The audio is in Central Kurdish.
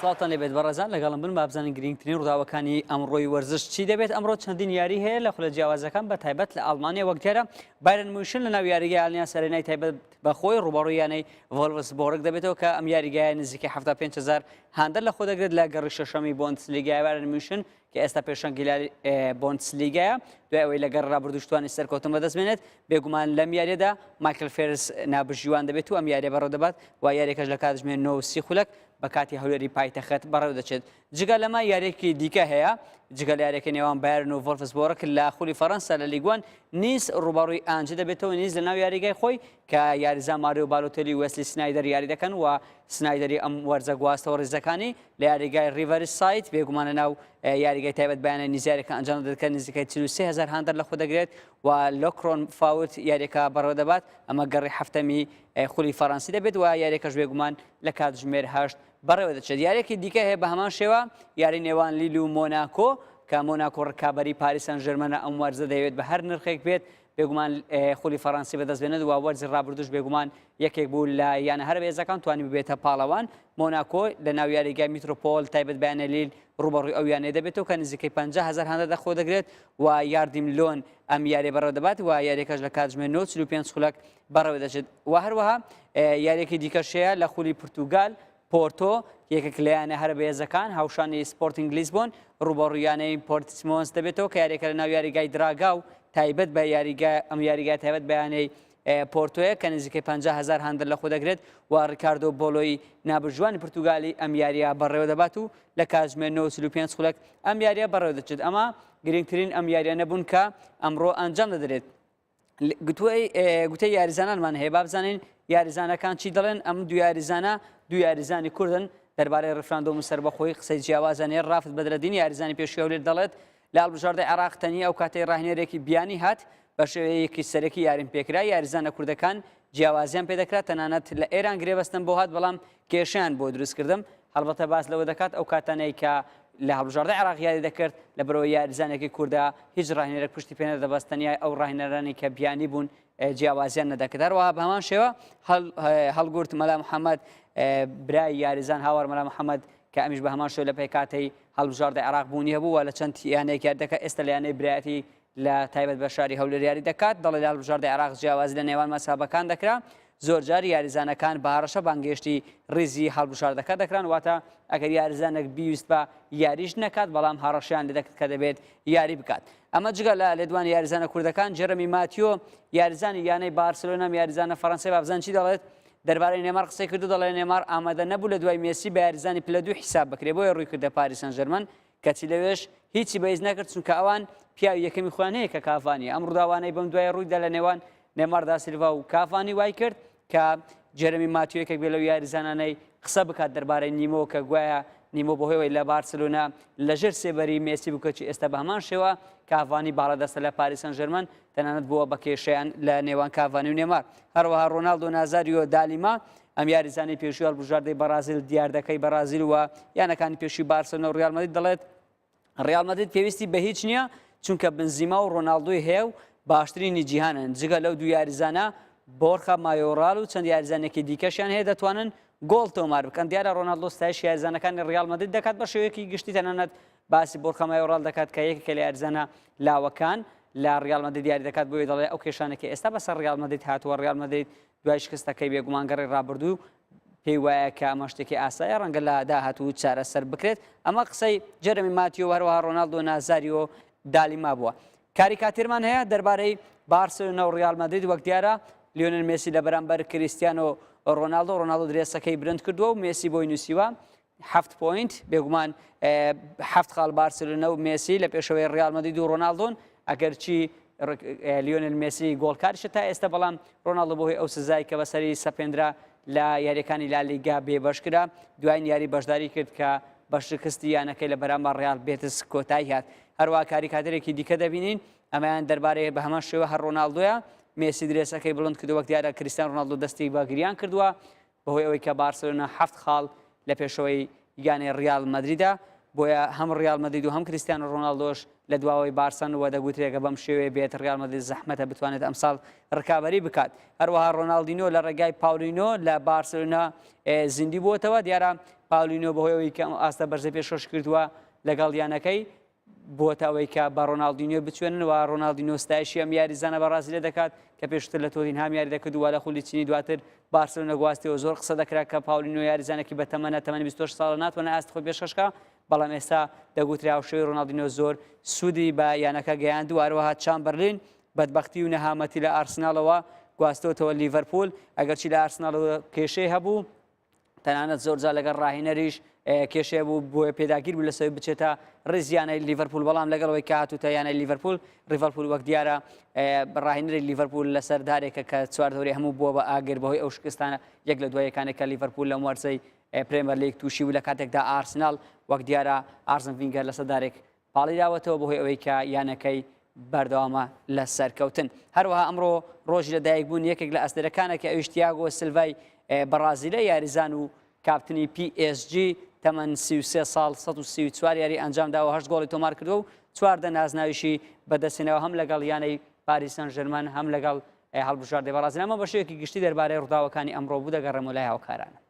سڵاتان لێبێت بەڕێزان لەگەڵم بن با بزانین گرنگترین ڕووداوەکانی ئەمڕۆی وەرزش چی دەبێت. ئەمڕۆ چەندین یاری هەیە لە خولە جیاوازەکان بە تایبەت لە ئەڵمانیا وەک دیارە بایرن موشن لە ناو یاریگای ئاڵنیا سەرێنای تایبەت بەخۆی ڕوبەڕووی یانەی ڤۆلفسبۆرگ دەبێتەوە کە ئەم یاریگایە نزیکەی 75,000 هاندەر لە خۆ دەگرێت لە گەڕی شەشەمی بۆندسلیگای بایرن موشن کە ئێستا پێشەنگیلاری بۆندسلیگایە دوای ئەوەی لەگەڕ ڕابردوشتوانی سەرکەوتن بەدەستبێنێت بێگومان لەم یاریەدا مایکل فێرس نابژیوان دەبێت و ئەم یاریە بەڕێوە دەبات و یاریەکەش لە کاتژمێر 9:30 خولەک بە کاتی هەولێری پایتەخت بەڕێوە دەچێت. جگە لەمە یاریەکی دیکە هەیە جگە لە یاریەکە نێوان بایرن و ڤۆلفسبۆرگ لە خولی فەڕەنسا لە لیگ وان نیس ڕوبەڕووی ئانجە دەبێتەوە نیس لە ناو یاریگای خۆی کە یاریزان ماریۆ بالۆتێلی وێسلی سنایدەر یاری دەکەن و سنایدەری ئەم وەرزە گواستەوە ڕێزەکانی لە یاریگای ریڤەری سایت بێگومانە ناو یاریگای تایبەت بەیانە نیزیارەکە ئەنجام دەدەکەن نزیکەی 43,000 هاندەر لە خۆ دەگرێت و لۆکرۆن فاوت یاریەکە بەڕێوە دەبات ئەمە گەڕی هەفتەمی خولی فەڕەنسی دەبێت و یاریەکەش بێگومان لە کاتژمێر 8 بەڕێوە دەچێت. یاریەکی دیکە هەیە بە هەمان شێوە یاری نێوان لیل و مۆناکۆ کە مۆناکۆ ڕکابەری پاریس سەن ژەرمەنە ئەم وەرزە دەیەوێت بە هەر نرخێک بێت بێگومان خولی فەڕەنسی بەدەستبێنێت و وەرزی ڕابردوش بێگومان یەکێک بوو لە یانە هەر بێزەکان توانی ببێتە پاڵەوان. مۆناکۆ لە ناو یاریگای میترۆپۆل تایبەت بەیانە لیل ڕوبەڕووی ئەو یانەیە دەبێتەوە کە نزیکەی 50,000 هاندەر لە خۆ دەگرێت و یاردی ملیۆن ئەم یاریە بەڕێوە دەبات و یاریەکەش لە کاتژمێر 9:45 خولەک بەڕێوە دەچێت. و هەروەها یاریەکی دیکەش هەیە لە خولی پورتوگال پۆرتۆ یەکێک لەیانە هەر بەهێزەکان هاوشانی سپۆرتینگ لیزبۆن ڕوبەڕوویانەی پۆرتسمۆنس دەبێتەوە کە یاریەکە لە ناو یاریگای دراگا و تایبەت بە ئەم یاریگای تایبەت بەیانەی پۆرتۆیە کە نزیکەی 50,000 هاندەر لە خۆ دەگرێت و ڕیکاردۆ بۆلۆی نابژوانی پورتوگالی ئەم یاریە بەڕێوە دەبات و لە کاتژمێر 9:45 خولەک ئەم یاریە بەڕێوە دەچێت. ئەمە گرنگترین ئەم یاریانە بوون کە ئەمڕۆ ئەنجام دەدرێت. گوتەی یاریزانانمان هەیە با بزانین یاریزانەکان چی دەڵێن. ئەم دوو یاریزانە دوو یاریزانی کوردن دەربارەی ڕفراندۆم سەربەخۆیی قسەی جیاوازانەیە ڕافت بەدرەدینی یاریزانی پێشوی هەولێر دەڵێت لە هەڵبژاردەی عێراق تەنیا ئەو کاتەی ڕاهێنەرێکی بیانی هات بە شێوەیەکی سەرەکی یاریم پێکرا یاریزانە کوردەکان جیاوازیان پێ دەکرات تەنانەت لە ئێران گرێبەستن بۆ هات بەڵام کێشیان بۆ دروستکردم هەڵبەتە باس لەوە دەکات ئەو کاتانەی کە لە هەڵبژاردەی عێراق یاری دەکرد لە بەرەوەی یاریزانێکی کووردا هیچ ڕاهێنەرێک پشتی پێ نەدەبەست تەنیا ئەو ڕاهێنەرانی کە بیانی بوون جیاوازیان نەدەکرد. هەروەها بە هەمان شێوە هەڵگورت مەلا محەممەد برای یاریزان هاوار مەلا محەممەد کە ئەمیش بە هەمان شێوە لە پێکاتەی هەڵبژاردەی عێراق بوونی هەبوو و لە چەند یانەیەک یاردەکە ئێستا لە یانەی برایەتی لە تایبەت بە شاری هەولێر یاری دەکات دەڵێ لە هەڵبژاردەی عێراق جیاوازی لە نێوان مەسابەکان دەکرا زۆر جار یاریزانەکان بە هەڕەشە بانگێشتی ڕیزی هەڵبژاردەکە دەکران واتە ئەگەر یاریزانێک بیویست بە یاریش نەکات بەڵام هەڕەشیان لێ دەکات کە دەبێت یاری بکات. ئەمە جگە لە لێدوان یاریزانە کوردەکان جێرەمی ماتیۆ یاریزانی یانەی بارسلۆنا یاریزانە فەڕەنسای بابزان چی دەڵێت دەربارەی نێمار قسەی کردو دەڵێ نێمار ئامادە نەبوو لە دوای مێسی بە یاریزانی پلە دوو حیساب بکرێ بۆیە ڕووی کردە پاریس سەن ژەرمەن کەچی لەوێش هیچی بەیز نەکرد چونکە ئەوان پیاوی یەکەمی خۆیان هەیە کە کافانی ئەم ڕووداوانەی بەم دوای ڕوویدا لە نێوان نێمار دا سیلڤا و کافانی وای کرد کە جێرەمی ماتیۆ یەکێک بێ لەو یاریزانانەی قسە بکات دەربارەی نیمۆ کە گوایە نیمۆ بەهۆیەوەی لە بارسلۆنا لەژێر سێبەری مێسی بکەچی ئێستا بە هەمان شێوە کافانی باڵەدەستە لە پاریس سەن ژەرمەن تەنانەت بووە بە کێشەیان لە نێوان کافانی و نێمار. هەروەها ڕۆناڵدۆ نازاریۆ دالیما ئەم یاریزانی پێشووی هەڵبژاردەی بەرازیل دیاردەکەی بەرازیل و یانەکانی پێشووی بارسلۆنا و ڕیال مەدرید دەڵێت ڕیال مەدرید پێویستی بە هیچ نییە چونکە بنزیما و ڕۆناڵدۆی هەیە و باشترینی جیهانن. جگە لەو دوو یاریزانە بۆرخا مایۆڕال و چەند یاریزانێکی دیکەشیان هەیە دەتوانن گۆڵ تۆمار بکەن. دیارە ڕۆناڵدۆ ستایش یاریزانەکانی ڕیال مەدرید دەکات بە شێوەیەکی گشتی تەنانەت باسی بۆرخا مایۆڕال دەکات کە یەکێکە لە یاریزانە لاوەکان لە ڕیال مەدرید دیاری دەکات بۆیە دەڵێ ئەو کێشانێکی ئێستا بەسەر ڕیال مەدرید هاتووە ڕیال مەدرید دوای شکستەکەی بێگومان گەڕی ڕابردوو پێی وایە کە ئەمە شتێکی ئاسایە ڕەنگە لە داهاتوو چارەسەر بکرێت. ئەمە قسەی جەرەمی ماتیۆ هەروەها ڕۆناڵدۆ نازاریۆ دالیما بووە. کاریکاتیرمان هەیە دەربارەی بارسلۆنا و ڕیال مەدرید وەک دیارە لیۆنێل مێسی لە بەرامبەر کریستیانۆ ڕۆناڵدۆ درێسەکەی برند کردووە و مێسی بۆی نووسیوە 7 پوینت بێگومان 7 خاڵ بارسلۆنا و مێسی لە پێشەوەی ڕیال مەدرید و ڕۆناڵدۆن ئەگەرچی لیۆنێل مێسی گۆڵکاریشە تا ئێستا بەڵام ڕۆناڵدۆ بۆهۆی ئەو سزای کە بەسەری سەپێنرا لە یاریەکانی لالیگا بێبەش کرا دوای یاری بەشداری کرد کە بە شکستی یانەکەی لە بەرامبەر ڕیال بێتس کۆتایی هات. هەروەها کاریکاتەرێکی دیکە دەبینین ئەمەیان دەربارەی بە هەمان شێوە هەر ڕۆناڵدۆیە مێسی درێسەکەی بڵند کردو وەک دیارە کریستیان ڕۆناڵدۆ دەستی بە گریان کردووە بەهۆی ئەوەی کە بارسلۆنا 7 خاڵ لە پێشەوەی یانەی ڕیال مەدریدا بۆیە هەم ڕیال مەدرید و هەم کریستیانۆ ڕۆناڵدۆش لە دواوەی بارسەنەوە دەگوترێکە بەم شێوەیە بێت ڕیال مەدرید زەحمەتە بتوانێت ئەمساڵ ڕکابەری بکات. هەروەها ڕۆناڵدینۆ لە ڕێگای پاولینۆ لە بارسلۆنا زیندی بووەتەوە. دیارە پاولینۆ بەهۆیەوەی کە ئاستە بەرزە پێشۆش کردووە لەگەڵ یانەکەی بۆتە ئەوەی کە بە ڕۆناڵدینۆ بچێننەوە. ڕۆناڵدینۆ ستایشی ئەم یاریزانە بەڕازی لێ دەکات کە پێشتر لە تۆتینهام یاری دەکردووە لە خولی چینی دواتر بارسلۆنە گواستیەوە زۆر قسە دەکرا کە پاولینۆ یاریزانێکی بە تەمەنە 26 ساڵە ناتوانێت ئاست خۆی پێشکەشکە، بەڵام ئێستا دەگوترا هاوشێوەی ڕۆناڵدینۆ زۆر سوودی بە یانەکە گەیاندووە. هەروەها چامبەرلین بەدبەختی و نەهامەتی لە ئارسناڵەوە گواستەوەتەوە لیڤەرپول، ئەگەرچی لە ئارسناڵەوە کێشەی هەبوو تەنانەت زۆرجار لەگەڵ ڕاهێنەریش کێشەیە بوو بۆیە پێداگیر بوو لەسەوەی بچێتە ڕێز یانەی لیڤەرپول، بەڵام لەگەڵەوەی کە هاتووتە یانەی لیڤەرپول وەک دیارە ڕاهێنەری لیڤەرپول لەسەر دارێکە کە چواردەوری هەموو بووە بە ئاگر بەهۆی ئەو شکستانە یەک لە دوای یەکانێکە لیڤەرپول لە وەرزەی پرێمەر لیگ تووشی و لە کاتێکدا ئارسنال وەک دیارە ئارسن ڤینگەر لەسەر دارێک پاڵیراوەتەوە بەهۆی ئەوەی کە یانەکەی بەردەوامە لە سەرکەوتن. هەروەها ئەمڕۆ ڕۆژی لەدایکبوون یەکێک لە ئەستێرەکانێکە ئەویش تیاگۆ سیلڤای بەرازیلە یاریزان و کاپتنی PSG تەمەن 33 ساڵ 134 یاری ئەنجامداوە 8 گۆڵی تۆمار کردو و 4 نازناویشی بەدەستێنەوە هەم لەگەڵ یانەی پاریس سەن ژەرمەن هەم لەگەڵ هەڵبژاردەی بەرازیل. ئەمە بە شێوەیەکی گشتی دەربارەی ڕووداوەکانی ئەمڕۆ بوو دەگەڕێمەوە لای هاوکارانە.